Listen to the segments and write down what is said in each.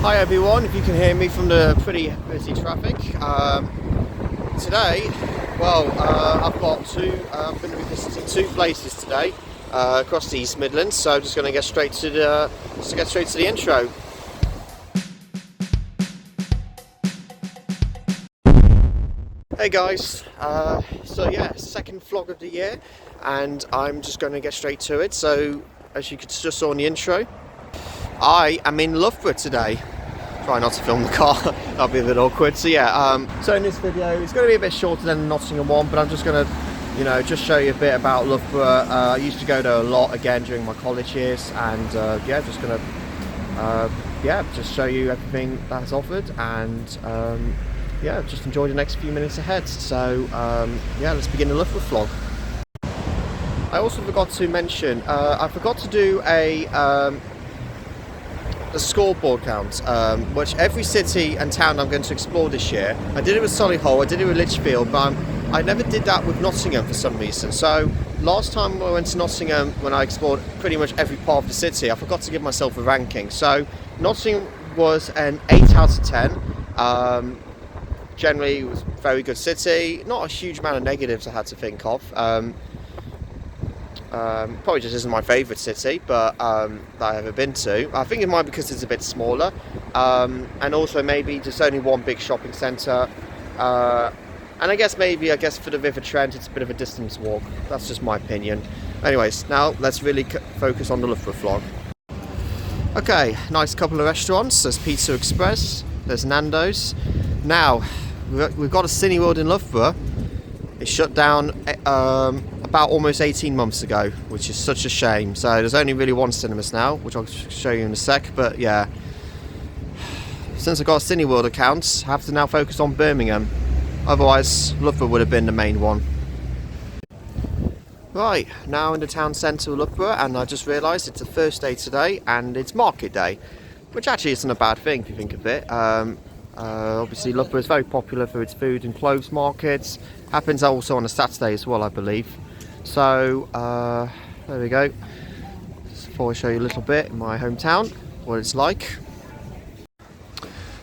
Hi everyone, if you can hear me from the pretty busy traffic. Today, I've got I'm going to be visiting two places today across the East Midlands, so I'm just going to get straight to the intro. Hey guys, second vlog of the year, and I'm just going to get straight to it. So, as you just saw in the intro, I am in Loughborough today. Try not to film the car, that'll be a bit awkward. So so in this video, it's going to be a bit shorter than the Nottingham one, but I'm just going to, just show you a bit about Loughborough. I used to go there a lot again during my college years, and just going to, just show you everything that's offered, and just enjoy the next few minutes ahead. So let's begin the Loughborough vlog. I also forgot to mention, I forgot to do a scoreboard count, which every city and town I'm going to explore this year. I did it with Solihull, I did it with Lichfield, but I never did that with Nottingham for some reason. So last time I went to Nottingham, when I explored pretty much every part of the city, I forgot to give myself a ranking. So Nottingham was an 8 out of 10. Generally, it was a very good city. Not a huge amount of negatives I had to think of. Probably just isn't my favourite city, but that I've ever been to. I think it might be because it's a bit smaller, and also maybe just only one big shopping centre. And I guess for the River Trent, it's a bit of a distance walk. That's just my opinion. Anyways, now let's really focus on the Loughborough vlog. Okay, nice couple of restaurants. There's Pizza Express, there's Nando's. Now, we've got a Cineworld in Loughborough. It shut down about almost 18 months ago, which is such a shame. So there's only really one cinemas now, which I'll show you in a sec. But yeah, since I've got a Cineworld account, I have to now focus on Birmingham. Otherwise, Loughborough would have been the main one. Right, now in the town centre of Loughborough, and I just realised it's the first day today, and it's market day, which actually isn't a bad thing if you think of it. Obviously, Loughborough is very popular for its food and clothes markets. Happens also on a Saturday as well, I believe. So there we go. Just before I show you a little bit in my hometown, what it's like.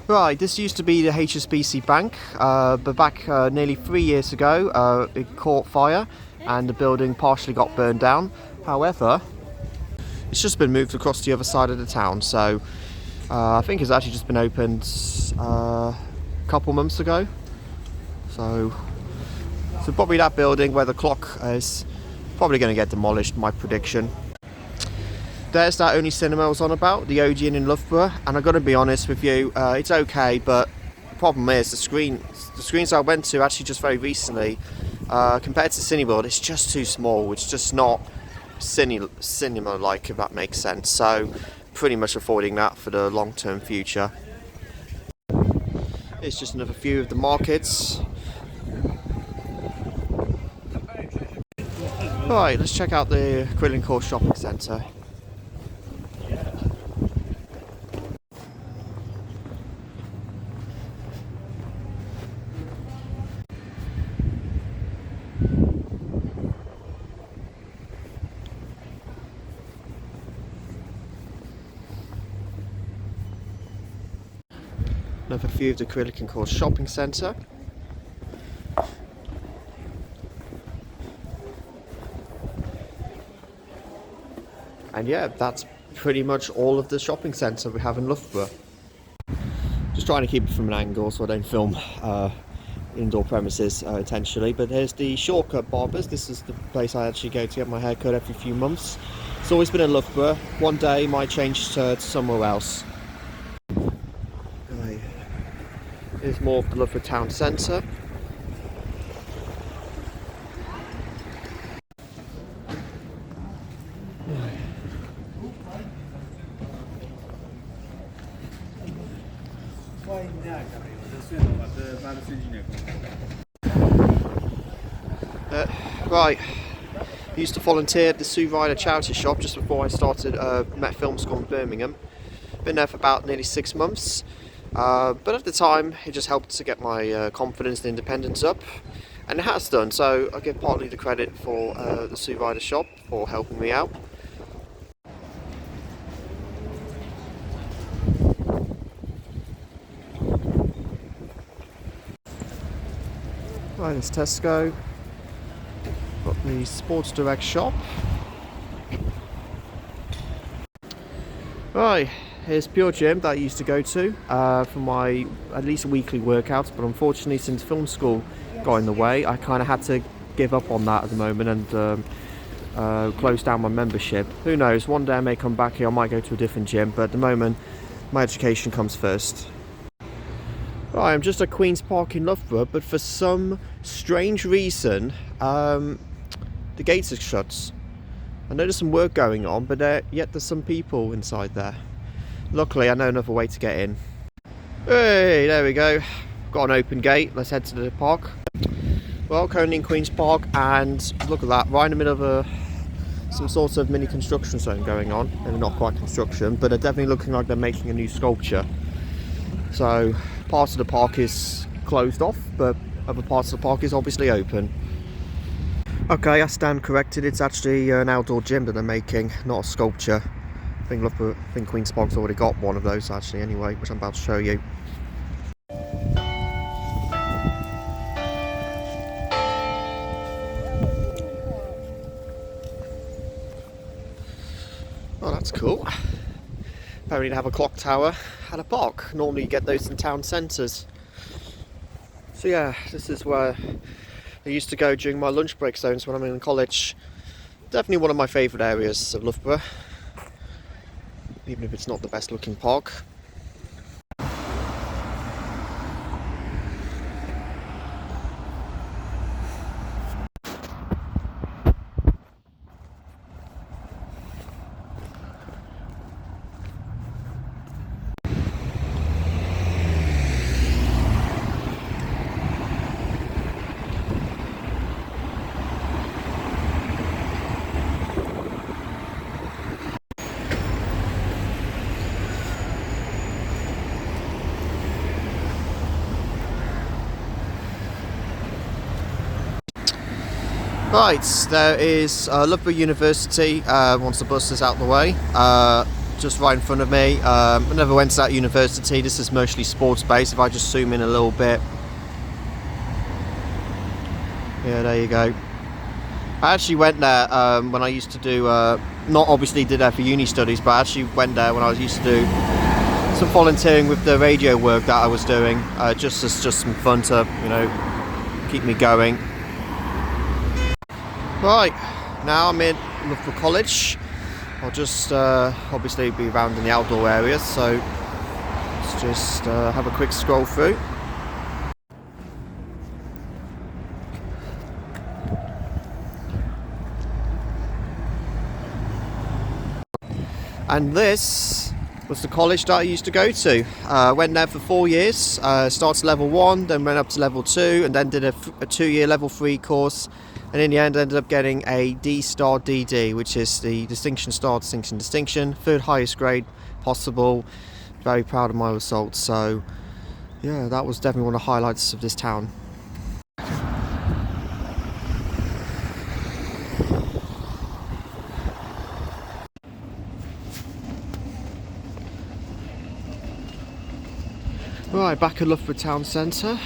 Right, this used to be the HSBC Bank, but back nearly 3 years ago, it caught fire and the building partially got burned down. However, it's just been moved across the other side of the town. So I think it's actually just been opened a couple months ago. So probably that building where the clock is probably going to get demolished, my prediction. There's that only cinema I was on about, the Odeon in Loughborough, and I've got to be honest with you, it's okay, but the problem is the screens I went to actually just very recently, compared to Cineworld, it's just too small. It's just not cinema-like, if that makes sense. So pretty much avoiding that for the long-term future. It's just another few of the markets. Right, let's check out the Quilling Court Shopping Centre. Another view of the Quilling Court Shopping Centre. And yeah, that's pretty much all of the shopping centre we have in Loughborough. Just trying to keep it from an angle so I don't film indoor premises intentionally. But here's the Shortcut Barbers. This is the place I actually go to get my hair cut every few months. It's always been in Loughborough. One day might change to somewhere else. Right. Here's more of the Loughborough town centre. Right, I used to volunteer at the Sue Ryder charity shop just before I started Met Film School in Birmingham. Been there for about nearly 6 months, but at the time it just helped to get my confidence and independence up, and it has done. So I give partly the credit for the Sue Ryder shop for helping me out. Right, it's Tesco. Got the Sports Direct shop. Right, here's Pure Gym that I used to go to for my at least weekly workouts, but unfortunately since film school got in the way, I kind of had to give up on that at the moment and close down my membership. Who knows, one day I may come back here, I might go to a different gym, but at the moment my education comes first. Right, I'm just at Queen's Park in Loughborough, but for some strange reason the gates are shut. I know there's some work going on, but yet there's some people inside there. Luckily I know another way to get in. Hey, there we go, got an open gate. Let's head to the park. Well, currently in Queen's Park, and look at that, right in the middle of some sort of mini construction zone going on. And not quite construction, but they're definitely looking like they're making a new sculpture. So part of the park is closed off, but other parts of the park is obviously open. Okay, I stand corrected, it's actually an outdoor gym that they're making, not a sculpture. I think Queen's Park's already got one of those actually anyway, which I'm about to show you. Oh, that's cool. Apparently they have a clock tower at a park. Normally you get those in town centres. So yeah, this is where I used to go during my lunch break zones when I'm in college. Definitely one of my favourite areas of Loughborough, even if it's not the best looking park. Right, there is Loughborough University, once the bus is out the way, just right in front of me. I never went to that university, this is mostly sports based. If I just zoom in a little bit. Yeah, there you go. I actually went there when I used to do, not obviously did there for uni studies, but I actually went there when I used to do some volunteering with the radio work that I was doing, just as some fun to, you know, keep me going. Right, now I'm in Loughborough College. I'll just obviously be around in the outdoor areas, so let's just have a quick scroll through. And this was the college that I used to go to. Went there for 4 years, started level 1, then went up to level 2, and then did a 2-year level 3 course. And in the end, I ended up getting a D-Star DD, which is the Distinction Star, Distinction, third highest grade possible. Very proud of my results. So, yeah, that was definitely one of the highlights of this town. Right, back at Loughborough Town Centre.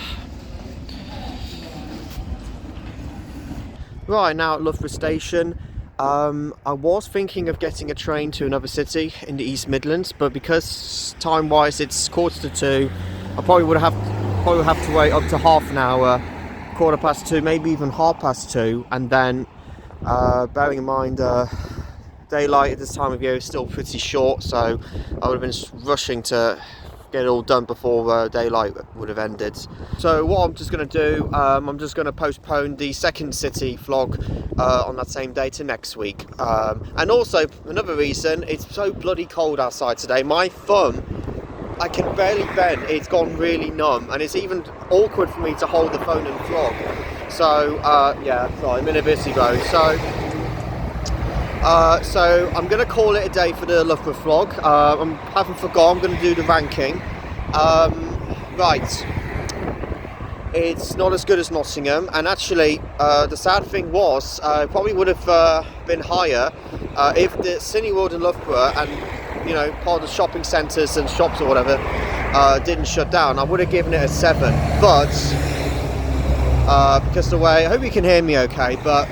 Right, now at Loughborough Station. I was thinking of getting a train to another city in the East Midlands, but because time-wise it's 1:45, I probably would have to wait up to half an hour, 2:15, maybe even 2:30, and then bearing in mind daylight at this time of year is still pretty short, so I would have been rushing to get it all done before daylight would have ended. So what I'm just going to do, I'm just going to postpone the second city vlog on that same day to next week. And also another reason, it's so bloody cold outside today. My thumb, I can barely bend, it's gone really numb, and it's even awkward for me to hold the phone and vlog. So yeah, sorry, I'm in a busy road. So I'm going to call it a day for the Loughborough vlog. I haven't forgot, I'm going to do the ranking. Right, it's not as good as Nottingham, and actually the sad thing was, it probably would have been higher if the Cineworld in Loughborough and, you know, part of the shopping centres and shops or whatever didn't shut down. I would have given it a 7, but because the way, I hope you can hear me okay, but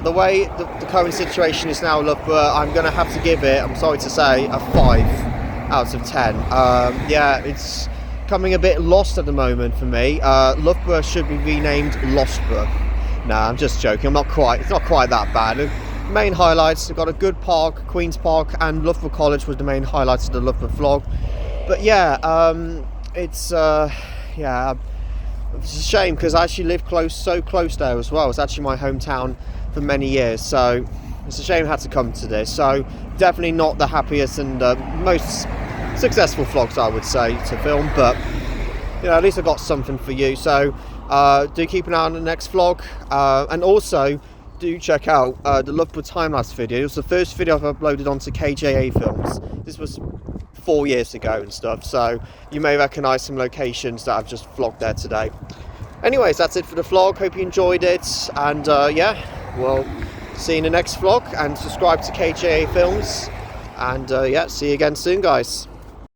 the way the current situation is now, Loughborough, I'm going to have to give it, I'm sorry to say, a 5 out of 10. Yeah, it's coming a bit lost at the moment for me. Loughborough should be renamed Loughborough. Nah, I'm just joking. It's not quite that bad. The main highlights, we've got a good park, Queen's Park, and Loughborough College was the main highlights of the Loughborough vlog. But yeah, it's a shame because I actually live so close there as well. It's actually my hometown for many years, so it's a shame I had to come to this. So definitely not the happiest and most successful vlogs, I would say, to film, but you know, at least I got something for you. So do keep an eye on the next vlog, and also do check out the Loughborough time-lapse video. It was the first video I've uploaded onto KJA Films. This was 4 years ago and stuff, so you may recognize some locations that I've just vlogged there today. Anyways, that's it for the vlog. Hope you enjoyed it, and yeah, we'll see you in the next vlog, and subscribe to KJA Films, and yeah, see you again soon, guys.